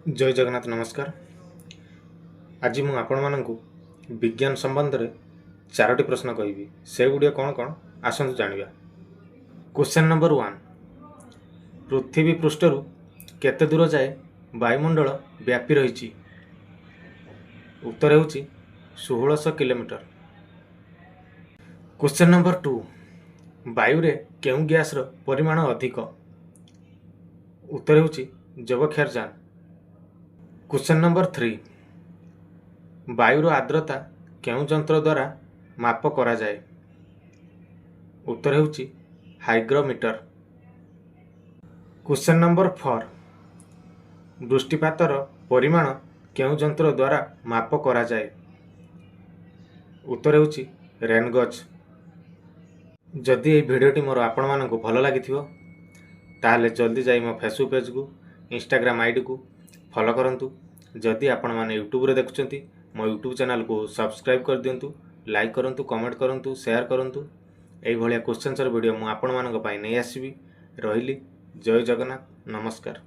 जय जगन्नाथ नमस्कार। आज मु आपण मानकु विज्ञान संबंध रे चारोटी प्रश्न कहबी से गुडिया कौन कौन आसंतु जानिबा। क्वेश्चन नंबर 1, पृथ्वी पृष्ठरु केते दूर जाए वायुमंडल व्यापी रही? उत्तर हेउची 1600 किलोमीटर। क्वेश्चन नंबर 2, वायु रे केउ गैस रो परिमाण अधिक? उत्तर हेउची जबक्षारजान। क्वेश्चन नंबर 3, वायुर आर्द्रता केउ जंत्र द्वारा माप करा जाए? उत्तर हेउची हाइग्रोमीटर। क्वेश्चन नंबर 4, वृष्टिपातर परिमाण केउ जंत्र द्वारा माप करा जाए? उत्तर हेउची रेनगज। जदि ये भिडियोटी मोर आपण मानकु भल लागिथिबो ताहले जल्दी जाई मो फेसबुक पेज को इंस्टाग्राम आईडी को फॉलो करंतु। जदि आपण माने यूट्यूब रे देखुचंती मो यूट्यूब चैनल को सब्सक्राइब कर दियंतु, लाइक करंतु, कमेंट करंतु, शेयर करंतु। एई भलिया क्वेश्चन सर वीडियो मु आपण मानक पई नै आसीबी। रहिली जय जगन्नाथ नमस्कार।